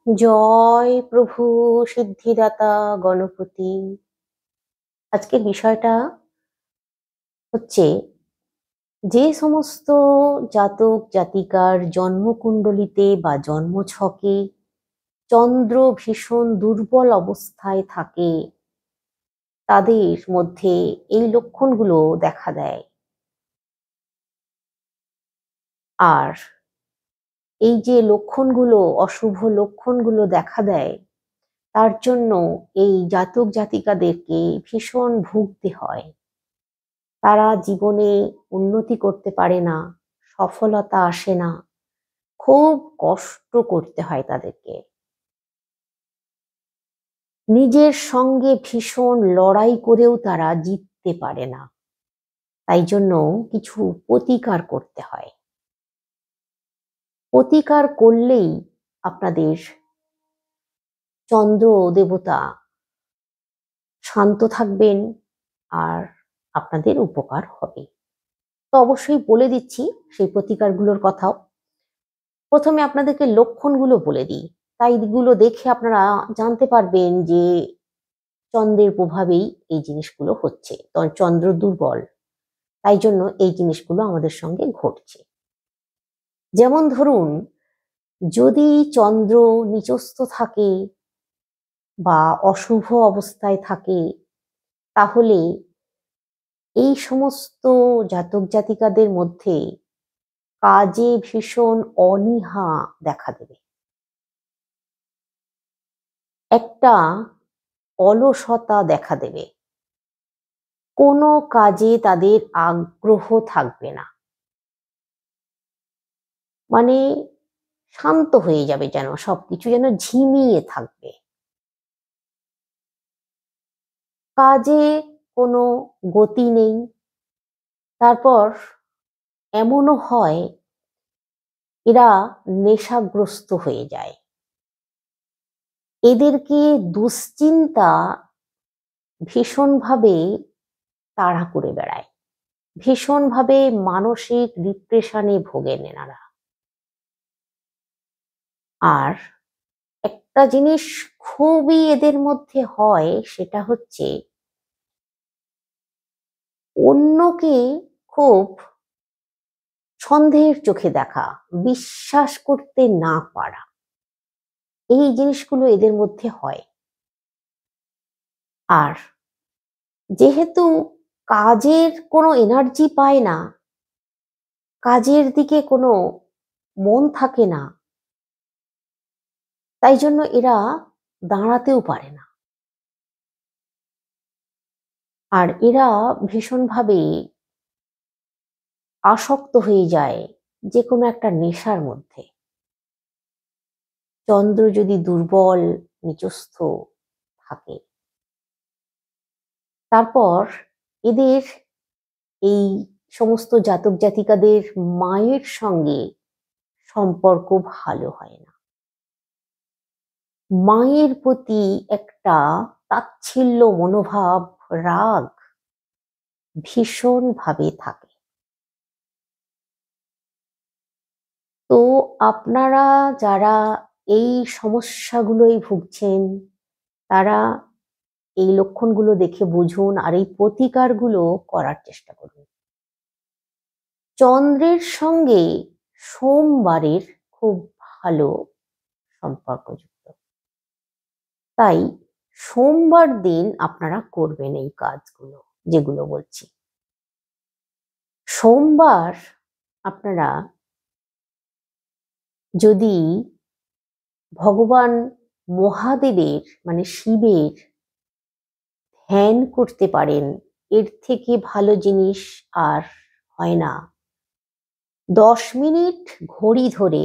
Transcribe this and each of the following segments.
জয় প্রভু সিদ্ধিদাতা গণপতি। আজকের বিষয়টা হচ্ছে যে সমস্ত জাতক জাতিকার জন্মকুণ্ডলিতে বা জন্মছকে চন্দ্র ভীষণ দুর্বল অবস্থায় থাকে তাদের মধ্যে এই লক্ষণগুলো দেখা দেয়। আর এই যে লক্ষণগুলো, অশুভ লক্ষণগুলো দেখা দেয়, তার জন্য এই জাতক জাতিকাদেরকে ভীষণ ভুগতে হয়। তারা জীবনে উন্নতি করতে পারে না, সফলতা আসে না, খুব কষ্ট করতে হয় তাদেরকে। নিজের সঙ্গে ভীষণ লড়াই করেও তারা জিততে পারে না, তাই জন্য কিছু প্রতিকার করতে হয়। প্রতিকার করলেই আপনাদের চন্দ্র দেবতা শান্ত থাকবেন আর আপনাদের উপকার হবে। তো অবশ্যই বলে দিচ্ছি সেই প্রতিকারগুলোর কথাও। প্রথমে আপনাদেরকে লক্ষণগুলো বলে দিই, তাই এগুলো দেখে আপনারা জানতে পারবেন যে চন্দ্রের প্রভাবেই এই জিনিসগুলো হচ্ছে। চন্দ্র দুর্বল, তাই জন্য এই জিনিসগুলো আমাদের সঙ্গে ঘটছে। যেমন ধরুন, যদি চন্দ্র নিচস্থ থাকে বা অশুভ অবস্থায় থাকে, তাহলে এই সমস্ত জাতক জাতিকাদের মধ্যে কাজে ভীষণ অনীহা দেখা দেবে। একটা অলসতা দেখা দেবে, কোনো কাজে তাদের আগ্রহ থাকবে না, মানে শান্ত হয়ে যাবে, যেন সবকিছু যেন ঝিমিয়ে থাকবে। কাজে কোনো গতি নেই। তারপর এমনও হয় এরা নেশাগ্রস্ত হয়ে যায়। এদেরকে দুশ্চিন্তা ভীষণভাবে তাড়া করে বেড়ায়, ভীষণভাবে মানসিক ডিপ্রেশনে ভোগেন এনারা। আর একটা জিনিস খুবই এদের মধ্যে হয়, সেটা হচ্ছে অন্যকে খুব সন্দেহের চোখে দেখা, বিশ্বাস করতে না পারা, এই জিনিসগুলো এদের মধ্যে হয়। আর যেহেতু কাজের কোনো এনার্জি পায় না, কাজের দিকে কোনো মন থাকে না, তাই জন্য এরা দাঁড়াতেও পারে না। আর এরা ভীষণভাবে আসক্ত হয়ে যায় যে কোনো একটা নেশার মধ্যে। চন্দ্র যদি দুর্বল নিচস্থ থাকে, তারপর এদের এই সমস্ত জাতক জাতিকাদের মায়ের সঙ্গে সম্পর্ক ভালো হয় না। মায়ের প্রতি একটা তাচ্ছিল্য মনোভাব, রাগ ভীষণভাবে থাকে। তো আপনারা যারা এই সমস্যাগুলোই ভুগছেন, তারা এই লক্ষণগুলো দেখে বুঝুন আর এই প্রতিকারগুলো করার চেষ্টা করুন। চন্দ্রের সঙ্গে সোমবারের খুব ভালো সম্পর্কযুক্ত, তাই সোমবার দিন আপনারা করবেন এই কাজগুলো যেগুলো বলছি। সোমবার আপনারা যদি ভগবান মহাদেবের মানে শিবের ধ্যান করতে পারেন, এর থেকে ভালো জিনিস আর হয় না। 10 মিনিট ঘড়ি ধরে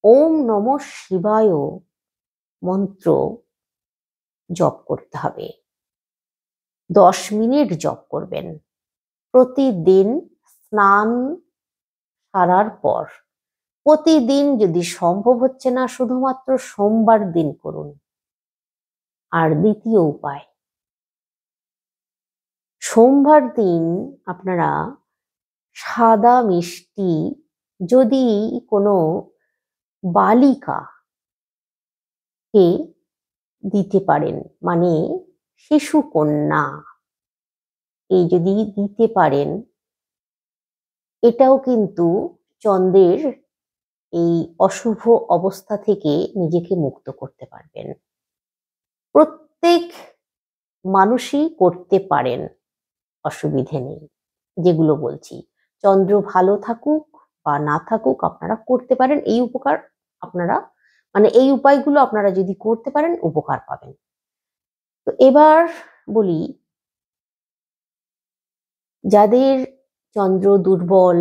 ওম নমঃ শিবায় মন্ত্র জপ করতে হবে। 10 মিনিট জপ করবেন প্রতিদিন স্নান সারার পর। প্রতিদিন যদি সম্ভব হচ্ছে না, শুধুমাত্র সোমবার দিন করুন। আর দ্বিতীয় উপায়, সোমবার দিন আপনারা সাদা মিষ্টি, যদি কোনো বালিকা কে দিতে পারেন, মানে শিশু কন্যা, এই যদি দিতে পারেন, এটাও কিন্তু চন্দ্রের এই অশুভ অবস্থা থেকে নিজেকে মুক্ত করতে পারবেন। প্রত্যেক মানুষই করতে পারেন, অসুবিধে নেই। যেগুলো বলছি, চন্দ্র ভালো থাকুক বা না থাকুক, আপনারা করতে পারেন। এই উপকার আপনারা, মানে এই উপায়গুলো আপনারা যদি করতে পারেন, উপকার পাবেন। তো এবার বলি, যাদের চন্দ্র দুর্বল,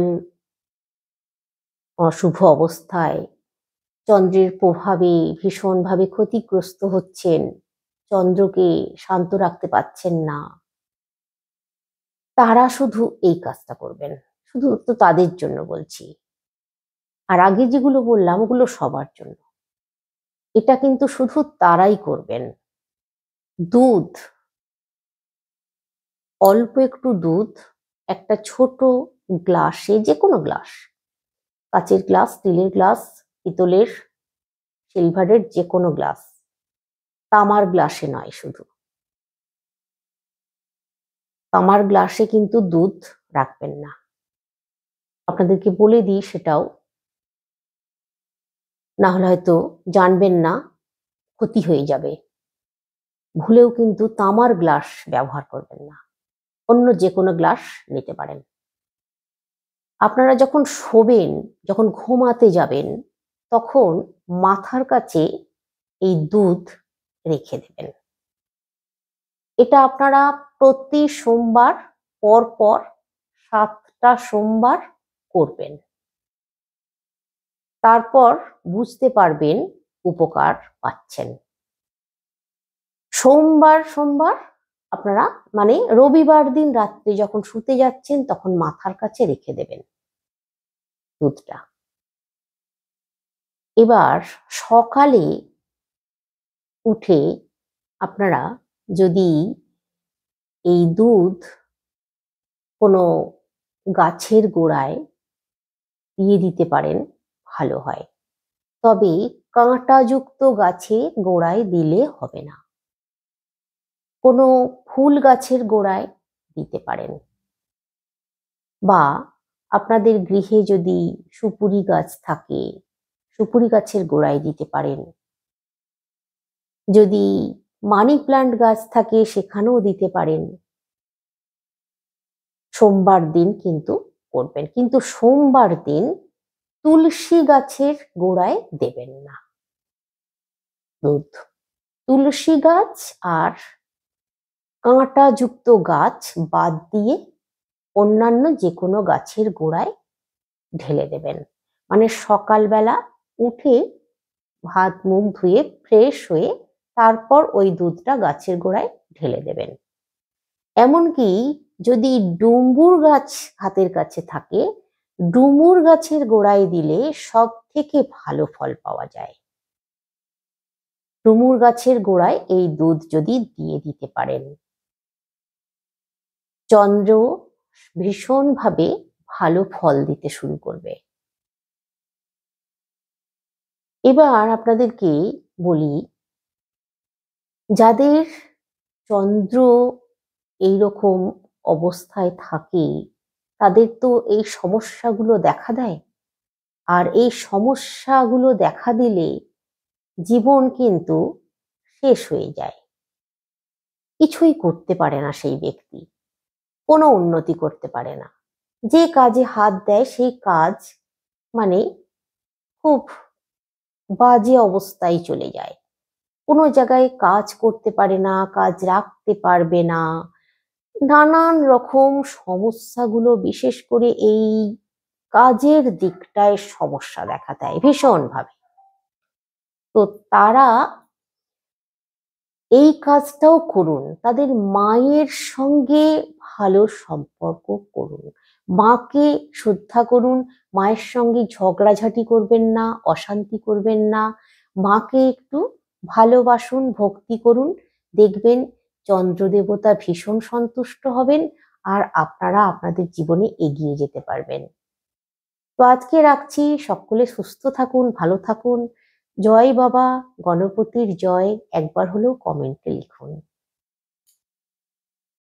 অশুভ অবস্থায়, চন্দ্রের প্রভাবে ভীষণভাবে ক্ষতিগ্রস্ত হচ্ছেন, চন্দ্রকে শান্ত রাখতে পারছেন না, তারা শুধু এই কাজটা করবেন। শুধু তো তাদের জন্য বলছি, আর আগে যেগুলো বললাম ওগুলো সবার জন্য। এটা কিন্তু শুধু তারাই করবেন। দুধ, অল্প একটু দুধ একটা ছোট গ্লাসে, যে কোনো গ্লাস, কাচের গ্লাস, স্টিলের গ্লাস, পিতলের, সিলভারের, যে কোনো গ্লাস, তামার গ্লাসে নয়, শুধু তামার গ্লাসে কিন্তু দুধ রাখবেন না। আপনাদেরকে বলে দিই সেটাও, না হলে হয়তো জানবেন না, ক্ষতি হয়ে যাবে। ভুলেও কিন্তু তামার গ্লাস ব্যবহার করবেন না, অন্য যে কোনো গ্লাস নিতে পারেন। আপনারা যখন শোবেন, যখন ঘুমাতে যাবেন, তখন মাথার কাছে এই দুধ রেখে দেবেন। এটা আপনারা প্রতি সোমবার পর পর 7টা সোমবার করবেন। তারপর বুঝতে পারবেন উপকার পাচ্ছেন। সোমবার সোমবার আপনারা, মানে রবিবার দিন রাত্রে যখন শুতে যাচ্ছেন, তখন মাথার কাছে রেখে দেবেন দুধটা। এবার সকালে উঠে আপনারা যদি এই দুধ কোনো গাছের গোড়ায় দিয়ে দিতে পারেন, ভালো হয়। তবে কাঁটাযুক্ত গাছের গোড়ায় দিলে হবে না, কোনো ফুল গাছের গোড়ায় দিতে পারেন, বা আপনাদের গৃহে যদি সুপুরি গাছ থাকে, সুপুরি গাছের গোড়ায় দিতে পারেন। যদি মানি প্লান্ট গাছ থাকে, সেখানেও দিতে পারেন। সোমবার দিন কিন্তু করবেন, কিন্তু সোমবার দিন তুলসী গাছের গোড়ায় দেবেন না দুধ। তুলসী গাছ আর কাঁটাযুক্ত গাছ বাদ দিয়ে অন্যান্য যে কোনো গাছের গোড়ায় ঢেলে দেবেন। মানে সকালবেলা উঠে হাত মুখ ধুয়ে ফ্রেশ হয়ে তারপর ওই দুধটা গাছের গোড়ায় ঢেলে দেবেন। এমনকি যদি ডুমুর গাছ হাতের কাছে থাকে, ডুমুর গাছের গোড়ায় দিলে সব থেকে ভালো ফল পাওয়া যায়। ডুমুর গাছের গোড়ায় এই দুধ যদি দিয়ে দিতে পারেন, চন্দ্র ভীষণভাবে ভালো ফল দিতে শুরু করবে। এবার আপনাদেরকে বলি, যাদের চন্দ্র এইরকম অবস্থায় থাকে, তাদের তো এই সমস্যাগুলো দেখা দেয়। আর এই সমস্যাগুলো দেখা দিলে জীবন কিন্তু শেষ হয়ে যায়, কিছুই করতে পারে না সেই ব্যক্তি, কোনো উন্নতি করতে পারে না। যে কাজে হাত দেয় সেই কাজ মানে খুব বাজে অবস্থায় চলে যায়, কোনো জায়গায় কাজ করতে পারে না, কাজ রাখতে পারবে না, নানান রকম সমস্যাগুলো, বিশেষ করে এই কাজের দিকটায় সমস্যা দেখা দেয় ভীষণভাবে। তো তারা এই কাজটাও করুন, তাদের মায়ের সঙ্গে ভালো সম্পর্ক করুন, মাকে শ্রদ্ধা করুন, মায়ের সঙ্গে ঝগড়াঝাটি করবেন না, অশান্তি করবেন না, মাকে একটু ভালোবাসুন, ভক্তি করুন। দেখবেন চন্দ্রদেবতা ভীষণ সন্তুষ্ট হবেন, আর আপনারা আপনাদের জীবনে এগিয়ে যেতে পারবেন। তো আজকে রাখছি, সকলে সুস্থ থাকুন, ভালো থাকুন। জয় বাবা গণপতির জয় একবার হলেও কমেন্টে লিখুন।